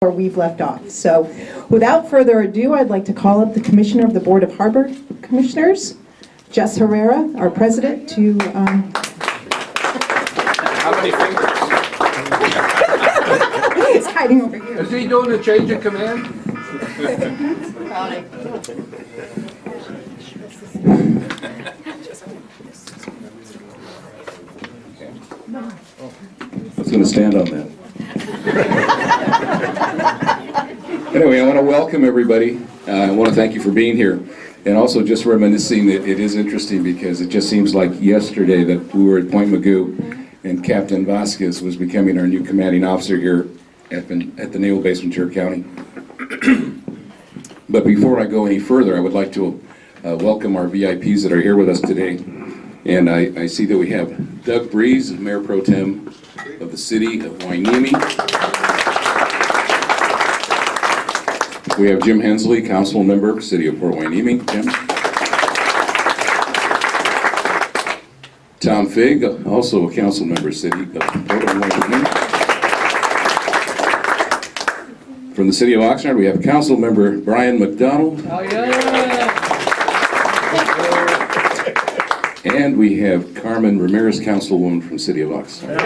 where we've left off. So without further ado, I'd like to call up the Commissioner of the Board of Harbor Commissioners, Jess Herrera, our president, to... How many fingers? He's hiding over here. Is he doing a change of command? I was going to stand on that. Anyway, I want to welcome everybody. I want to thank you for being here. And also just reminiscing that it is interesting because it just seems like yesterday that we were at Point Magoo and Captain Vasquez was becoming our new commanding officer here at the Naval Base Ventura County. But before I go any further, I would like to welcome our VIPs that are here with us today. And I see that we have Doug Breeze, Mayor Pro Tem of the City of Hueneme. We have Jim Hensley, Council Member, City of Port Hueneme. Jim. Tom Figg, also a Council Member, City of Port Hueneme. From the City of Oxnard, we have Council Member Brian McDonald. Oh, yeah. And we have Carmen Ramirez, Councilwoman from City of Oxnard.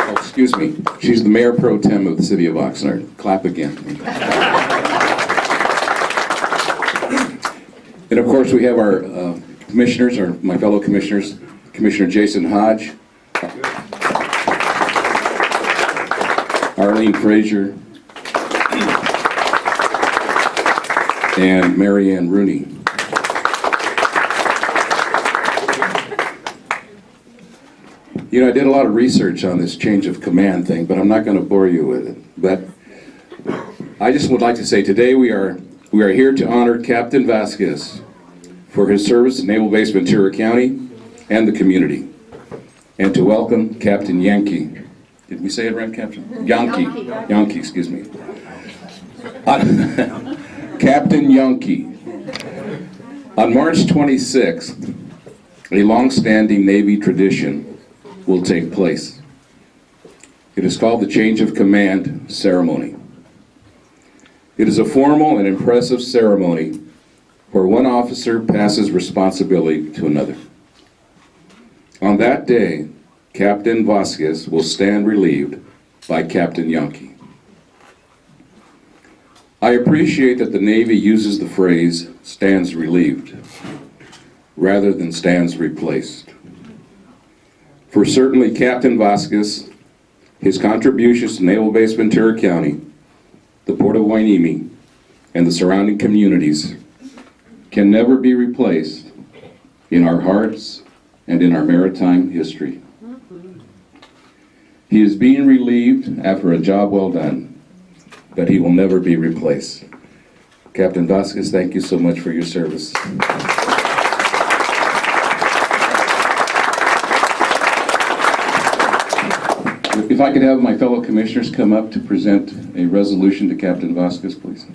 Oh, excuse me. She's the Mayor Pro Tem of the City of Oxnard. Clap again. And of course, we have our commissioners, my fellow commissioners, Commissioner Jason Hodge, Arlene Frazier, and Mary Ann Rooney. You know, I did a lot of research on this change of command thing, but I'm not going to bore you with it. But I just would like to say today we are here to honor Captain Vasquez for his service to Naval Base Ventura County and the community, and to welcome Captain Janke. Did we say it right, Captain? Janke, excuse me. Captain Janke. On March 26th, a long-standing Navy tradition will take place. It is called the Change of Command Ceremony. It is a formal and impressive ceremony where one officer passes responsibility to another. On that day, Captain Vasquez will stand relieved by Captain Janke. I appreciate that the Navy uses the phrase stands relieved rather than stands replaced. For certainly Captain Vasquez, his contributions to Naval Base Ventura County, the Port of Hueneme, and the surrounding communities can never be replaced in our hearts and in our maritime history. He is being relieved after a job well done, but he will never be replaced. Captain Vasquez, thank you so much for your service. If I could have my fellow commissioners come up to present a resolution to Captain Vasquez, please.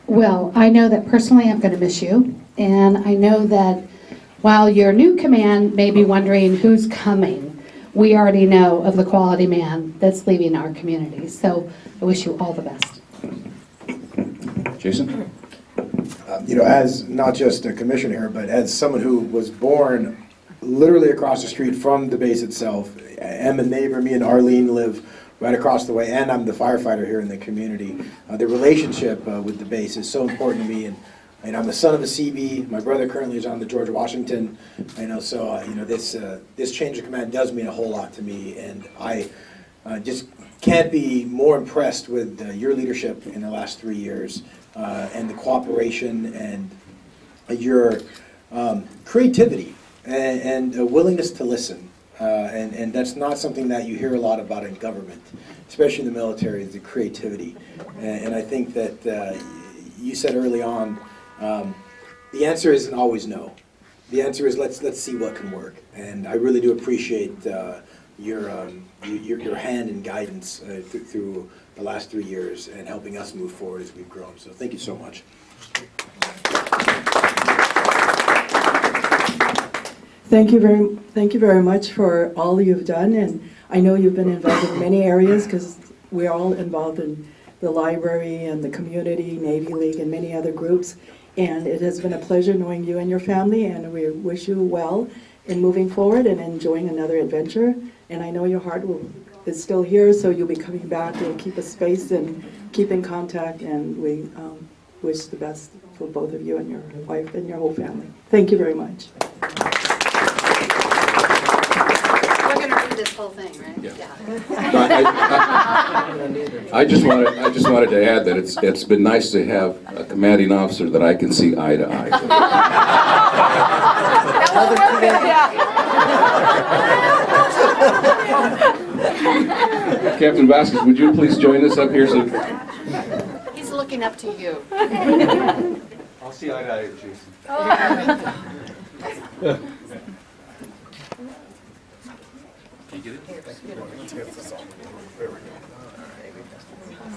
Well, I know that personally I'm going to miss you, and I know that while your new command may be wondering who's coming, we already know of the quality man that's leaving our community. So I wish you all the best. Jason? You know, as not just a commissioner here, but as someone who was born literally across the street from the base itself, I'm a neighbor, me and Arlene live right across the way, and I'm the firefighter here in the community. The relationship with the base is so important to me, and I'm the son of a CB. My brother currently is on the George Washington. So this change of command does mean a whole lot to me, and I just can't be more impressed with your leadership in the last 3 years, and the cooperation and your creativity and willingness to listen. And that's not something that you hear a lot about in government, especially in the military, is the creativity. And I think that you said early on, the answer isn't always no. the answer is let's see what can work. And I really do appreciate your hand and guidance through the last 3 years and helping us move forward as we've grown. So thank you so much. Thank you very much for all you've done, and I know you've been involved in many areas because we're all involved in the library and the community, Navy League, and many other groups. And it has been a pleasure knowing you and your family, and we wish you well in moving forward and enjoying another adventure. And I know your heart is still here, so you'll be coming back and keep a space and keep in contact. And we wish the best for both of you and your wife and your whole family. Thank you very much. We're going to read this whole thing, right? Yeah. I just wanted to add that it's been nice to have a commanding officer that I can see eye to eye with. Captain Vasquez, would you please join us up here? He's looking up to you. I'll see eye to eye with Jason. Can you get it?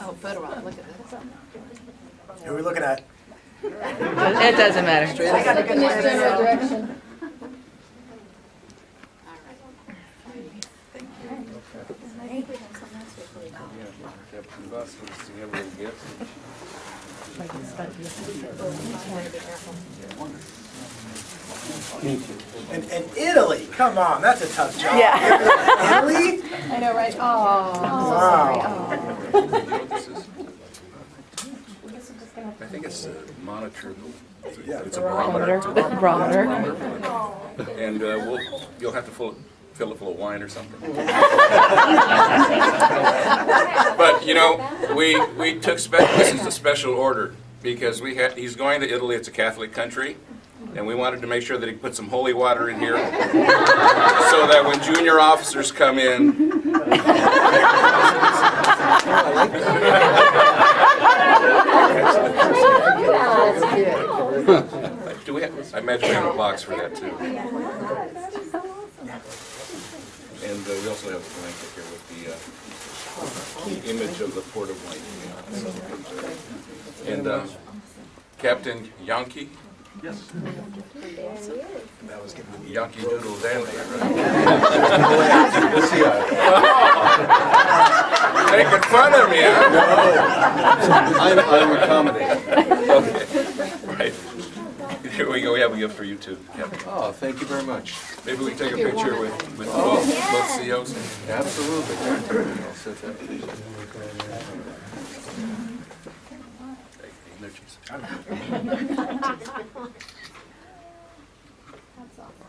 Oh, photo op, look at this. Who are we looking at? It doesn't matter. I got to go this general direction. Captain Vasquez, do you have a little gift? And Italy, come on, that's a tough job. Yeah. Italy? I know, right? Oh, Wow. I think it's a monitor. Yeah, It's a barometer. Barometer. And you'll have to fill it full of wine or something. But you know, we took this is a special order because he's going to Italy. It's a Catholic country, and we wanted to make sure that he put some holy water in here, so that when junior officers come in. Do we have? I imagine we have a box for that too. And we also have a blanket here with the image of the port of White. And Captain Janke. Yes. That was giving me Yankee Doodle Dandy, right? We'll see eye. Making fun of me, huh? I'm accommodating. Okay, right. Here we go, we have a gift for you too, Captain. Oh, thank you very much. Maybe we can take a picture with both CEOs. Absolutely. I'll sit there.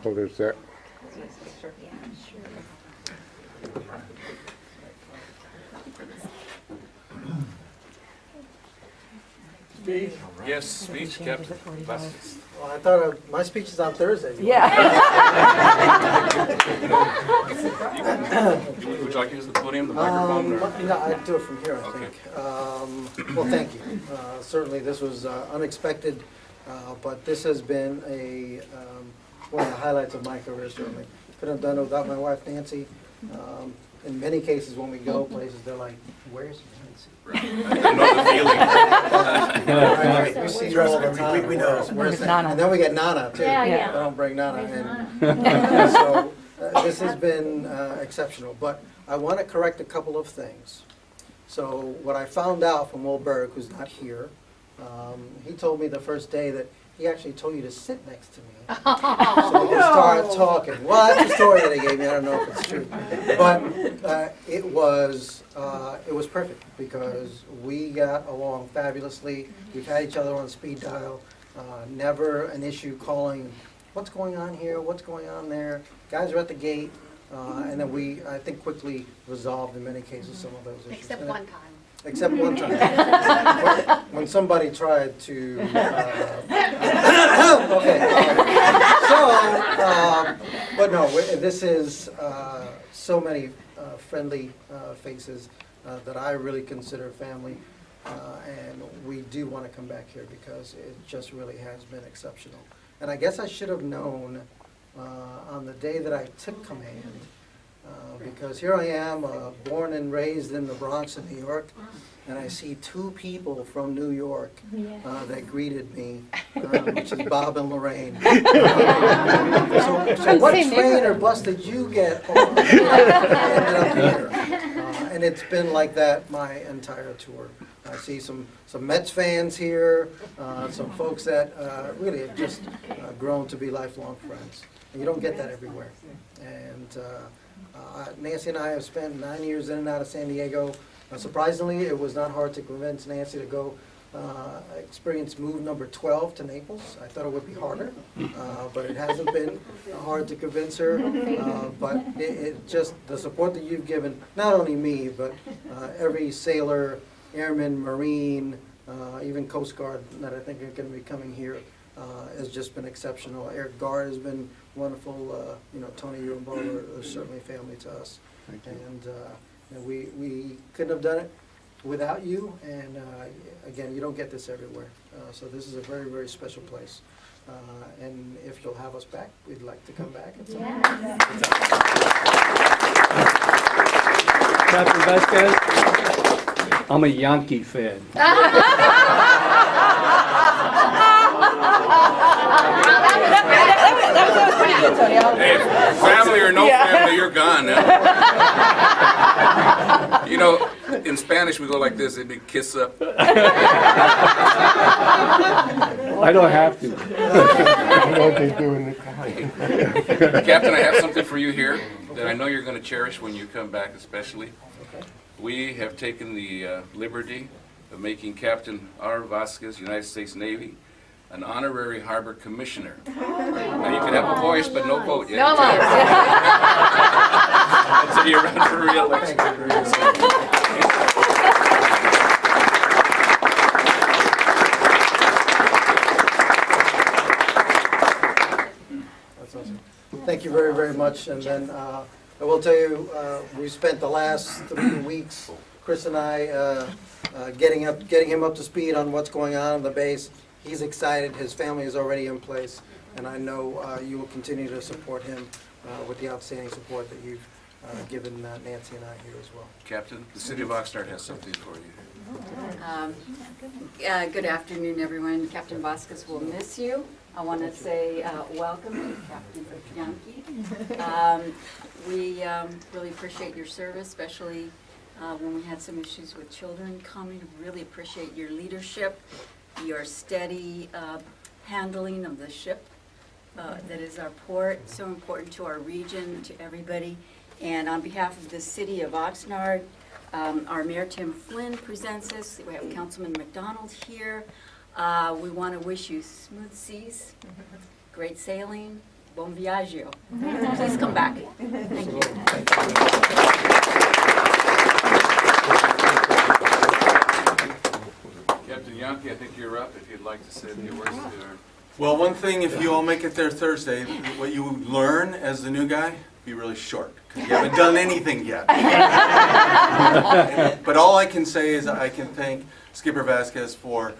Oh, there's that. Yes, speech, Captain Vasquez. Well, I thought my speech is on Thursday. Yeah. Would you like to use the podium, the microphone? Or? I'd do it from here, I Okay. think. Well, thank you. Certainly, this was unexpected, but this has been one of the highlights of my career, certainly. Couldn't have done it without my wife, Nancy. In many cases, when we go places, they're like, where's Nancy? Right. I know the feeling. We see her all the time. We know. Where's Nana. And then we get Nana, too. Yeah, I don't bring Nana in. So this has been exceptional. But I want to correct a couple of things. So what I found out from Will Berg, who's not here, he told me the first day that he actually told you to sit next to me. So we can start talking. Well, that's the story that he gave me. I don't know if it's true. But it was perfect because we got along fabulously. We've had each other on speed dial. Never an issue calling, what's going on here, what's going on there. Guys are at the gate. And then we, I think, quickly resolved in many cases some of those issues. Except one time. Except one time. When somebody tried to, okay. But no, this is so many friendly faces that I really consider family. And we do want to come back here because it just really has been exceptional. And I guess I should have known on the day that I took command, because here I am, born and raised in the Bronx of New York, and I see two people from New York that greeted me, which is Bob and Lorraine. So what train or bus did you get on? I ended up here. And it's been like that my entire tour. I see some Mets fans here, some folks that really have just grown to be lifelong friends. And you don't get that everywhere. And Nancy and I have spent 9 years in and out of San Diego. Surprisingly, it was not hard to convince Nancy to go experience move number 12 to Naples. I thought it would be harder, but it hasn't been hard to convince her. But it just, the support that you've given, not only me, but every sailor, airman, Marine, even Coast Guard that I think are going to be coming here, has just been exceptional. Air Guard has been wonderful. Tony, you and Bo are certainly family to us. And we couldn't have done it without you. And again, you don't get this everywhere. So this is a very, very special place. And if you'll have us back, we'd like to come back. Captain Vasquez, I'm a Yankee fan. Hey, family or no family, you're gone now. In Spanish we go like this, it'd be kiss up. I don't have to. What they do in the Captain, I have something for you here that I know you're going to cherish when you come back especially. We have taken the liberty of making Captain R. Vasquez, United States Navy, an honorary harbor commissioner. Now you can have a voice, but no vote yet. No vote. Until you're run for re-election. That's awesome. Thank you very, very much. And then I will tell you, we spent the last 3 weeks, Chris and I, getting him up to speed on what's going on in the base. He's excited. His family is already in place, and I know you will continue to support him with the outstanding support that you've given Nancy and I here as well. Captain, the city of Oxnard has something for you. Good afternoon, everyone. Captain Vasquez will miss you. I want to say welcome to Captain Janke. We really appreciate your service, especially when we had some issues with children coming. Really appreciate your leadership, your steady handling of the ship that is our port, so important to our region, to everybody. And on behalf of the city of Oxnard, our Mayor Tim Flynn presents us. We have Councilman McDonald here. We want to wish you smooth seas, great sailing, bon viaggio. Please come back. Thank you. Captain Janke, I think you're up if you'd like to say a few words to our... Well, one thing, if you all make it there Thursday, what you learn as the new guy, be really short, because you haven't done anything yet. But all I can say is I can thank Skipper Vasquez for,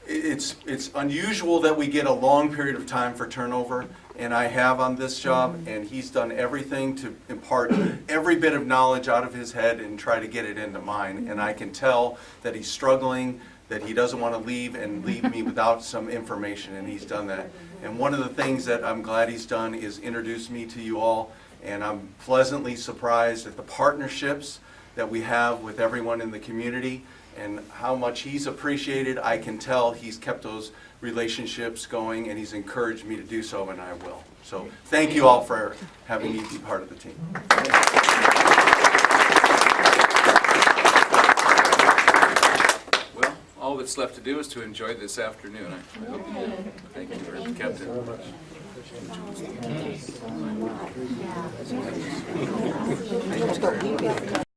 it's unusual that we get a long period of time for turnover, and I have on this job, and he's done everything to impart every bit of knowledge out of his head and try to get it into mine, and I can tell that he's struggling, that he doesn't want to leave me without some information, and he's done that. And one of the things that I'm glad he's done is introduce me to you all, and I'm pleasantly surprised at the partnerships that we have with everyone in the community and how much he's appreciated. I can tell he's kept those relationships going, and he's encouraged me to do so, and I will. So thank you all for having me be part of the team. All that's left to do is to enjoy this afternoon. I hope you do. Thank you, Captain. Thank you very much.